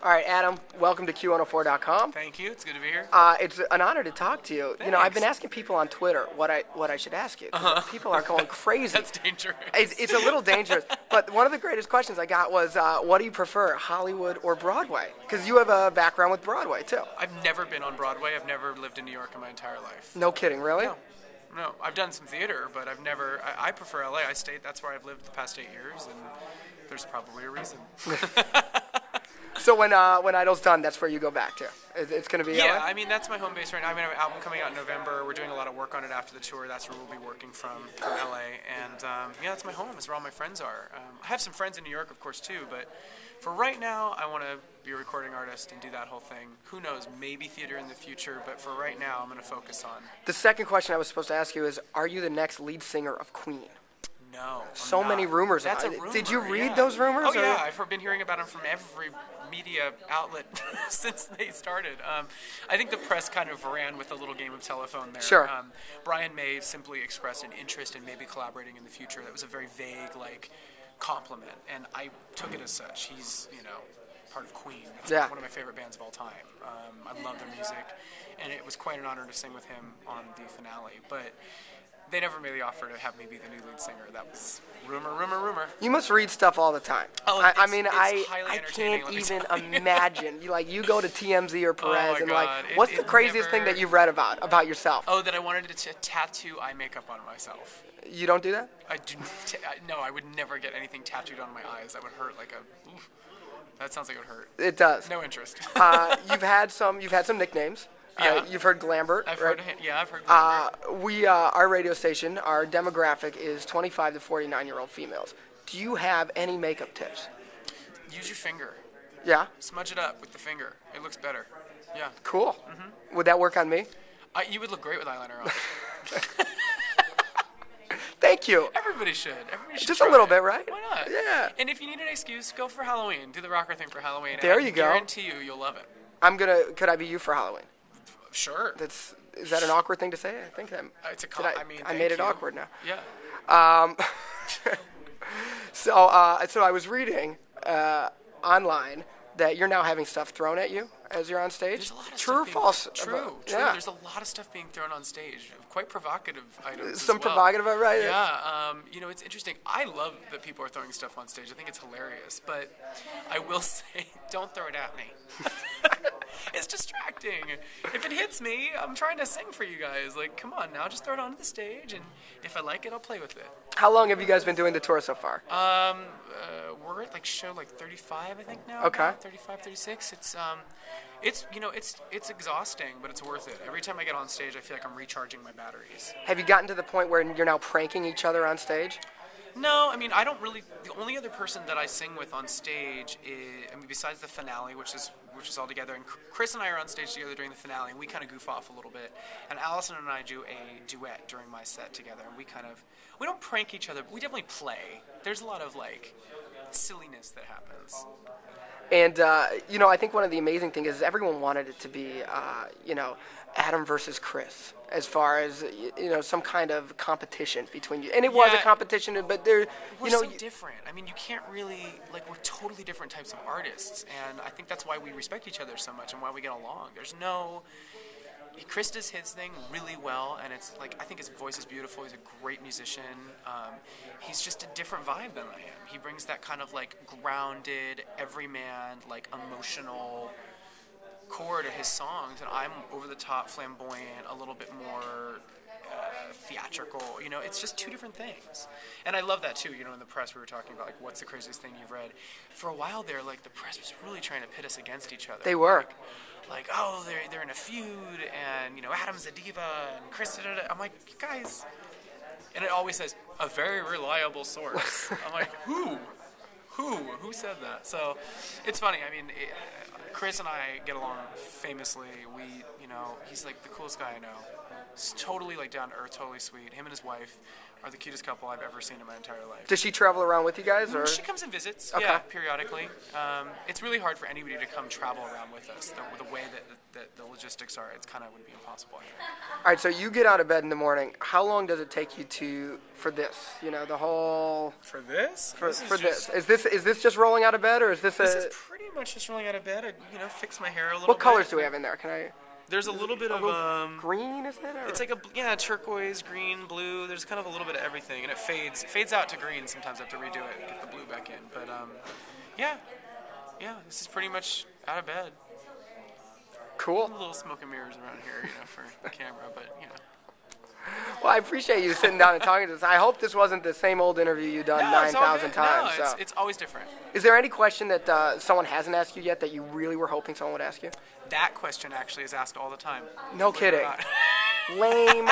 All right, Adam, welcome to Q104.com. Thank you. It's good to be here. It's an honor to talk to you. Thanks. You know, I've been asking people on Twitter what I should ask you. People are going crazy. That's dangerous. It's a little dangerous. But one of the greatest questions I got was, what do you prefer, Hollywood or Broadway? Because you have a background with Broadway, too. I've never been on Broadway. I've never lived in New York in my entire life. No kidding, really? No. I've done some theater, but I've never. I prefer LA. That's where I've lived the past 8 years, and there's probably a reason. So when Idol's done, that's where you go back to? It's going to be Yeah, LA? I mean, that's my home base right now. I mean, I have an album coming out in November. We're doing a lot of work on it after the tour. That's where we'll be working from LA. And, yeah, that's my home. That's where all my friends are. I have some friends in New York, of course, too. But for right now, I want to be a recording artist and do that whole thing. Who knows, maybe theater in the future. But for right now, I'm going to focus on... The second question I was supposed to ask you is, are you the next lead singer of Queen? No. So many rumors. That's a rumor. Did you read those rumors? Oh, yeah. I've been hearing about them from every media outlet since they started. I think the press kind of ran with a little game of telephone there. Sure. Brian May simply expressed an interest in maybe collaborating in the future. That was a very vague, compliment, and I took it as such. He's, part of Queen. That's one of my favorite bands of all time. I love their music, and it was quite an honor to sing with him on the finale. But they never made the offer to have me be the new lead singer. That was rumor. You must read stuff all the time. Oh, I highly can't entertaining, even imagine. You go to TMZ or Perez and God. what's the craziest thing that you've read about yourself? Oh, that I wanted to tattoo eye makeup on myself. You don't do that? No, I would never get anything tattooed on my eyes. That would hurt oof. That sounds like it would hurt. It does. No interest. You've had some nicknames. Yeah. You've heard Lambert, I've right? heard Lambert. Our radio station, our demographic is 25 to 49-year-old females. Do you have any makeup tips? Use your finger. Yeah? Smudge it up with the finger. It looks better. Yeah. Cool. Mm-hmm. Would that work on me? You would look great with eyeliner on. Thank you. Everybody should. Just a little bit, right? Why not? Yeah. And if you need an excuse, go for Halloween. Do the rocker thing for Halloween. There you go. I guarantee you'll love it. Could I be you for Halloween? Sure. Is that an awkward thing to say? I think it's a I made it awkward now. Yeah. So I was reading online that you're now having stuff thrown at you as you're on stage. There's a lot of True or false? True. Yeah. There's a lot of stuff being thrown on stage. Quite provocative items. Some as well. provocative, right? Yeah. It's interesting. I love that people are throwing stuff on stage. I think it's hilarious. But I will say, don't throw it at me. It's distracting. If it hits me, I'm trying to sing for you guys. Come on now, just throw it onto the stage, and if I like it, I'll play with it. How long have you guys been doing the tour so far? We're at show 35, I think now. Okay. 35, 36. It's exhausting, but it's worth it. Every time I get on stage, I feel like I'm recharging my batteries. Have you gotten to the point where you're now pranking each other on stage? No, I mean, I don't really. The only other person that I sing with on stage is, besides the finale, which is all together, and Chris and I are on stage together during the finale, and we kind of goof off a little bit. And Allison and I do a duet during my set together, and we don't prank each other, but we definitely play. There's a lot of silliness that happens. And I think one of the amazing things is everyone wanted it to be, Adam versus Chris, as far as some kind of competition between you. And it was a competition, but we're so different. I mean, you can't really we're totally different types of artists, and I think that's why we respect each other so much and why we get along. Chris does his thing really well, and it's I think his voice is beautiful. He's a great musician. He's just a different vibe than I am. He brings that kind of grounded, everyman, emotional core to his songs, and I'm over the top, flamboyant, a little bit more theatrical. It's just two different things, and I love that too. In the press we were talking about what's the craziest thing you've read. For a while there, the press was really trying to pit us against each other. They were. They're in a feud, and Adam's a diva, and Chris. I'm like, you guys, and it always says a very reliable source. I'm like, who said that? So it's funny. I mean, Chris and I get along famously. He's the coolest guy I know. He's totally down to earth, totally sweet. Him and his wife are the cutest couple I've ever seen in my entire life. Does she travel around with you guys, or? She comes and visits, periodically. It's really hard for anybody to come travel around with us. The way that the logistics are, it's kind of would be impossible, I think. All right, so you get out of bed in the morning. How long does it take you for this? The whole... For this? For this. Is this just rolling out of bed, or is this This is pretty much just rolling out of bed. I, fix my hair a little bit. What colors do we have in there? Can I? There's a little bit of green, isn't it? Or? It's like turquoise, green, blue. There's kind of a little bit of everything, and it fades out to green. Sometimes I have to redo it and get the blue back in. But yeah, this is pretty much out of bed. Cool. A little smoke and mirrors around here, for the camera, but Well, I appreciate you sitting down and talking to us. I hope this wasn't the same old interview you've done 9,000 times. No, so. it's always different. Is there any question that someone hasn't asked you yet that you really were hoping someone would ask you? That question actually is asked all the time. No kidding. Lame.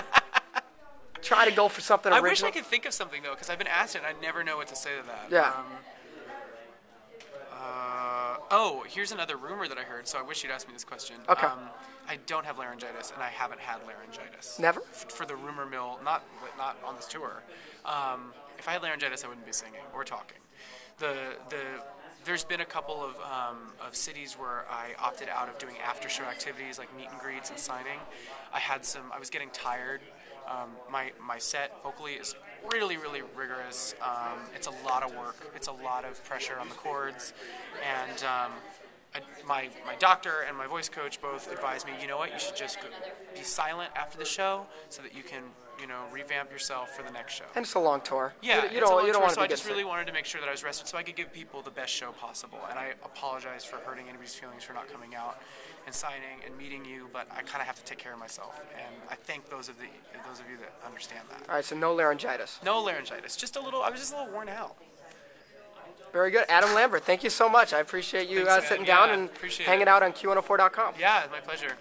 Try to go for something original. I wish I could think of something, though, because I've been asked it and I never know what to say to that. Yeah. Here's another rumor that I heard, so I wish you'd ask me this question. Okay. I don't have laryngitis, and I haven't had laryngitis. Never? For the rumor mill, not on this tour. If I had laryngitis, I wouldn't be singing or talking. There's been a couple of cities where I opted out of doing after-show activities like meet and greets and signing. I was getting tired. My set vocally is really, really rigorous. It's a lot of work. It's a lot of pressure on the chords. And my doctor and my voice coach both advised me, you know what, you should just be silent after the show so that you can, revamp yourself for the next show. And it's a long tour. Yeah, you don't want to so I just really wanted to make sure that I was rested so I could give people the best show possible. And I apologize for hurting anybody's feelings for not coming out and signing and meeting you, but I kind of have to take care of myself. And I thank those of you that understand that. All right, so no laryngitis. No laryngitis. I was just a little worn out. Very good. Adam Lambert, thank you so much. I appreciate you Thanks, sitting down and appreciate hanging out on Q104.com. Yeah, my pleasure.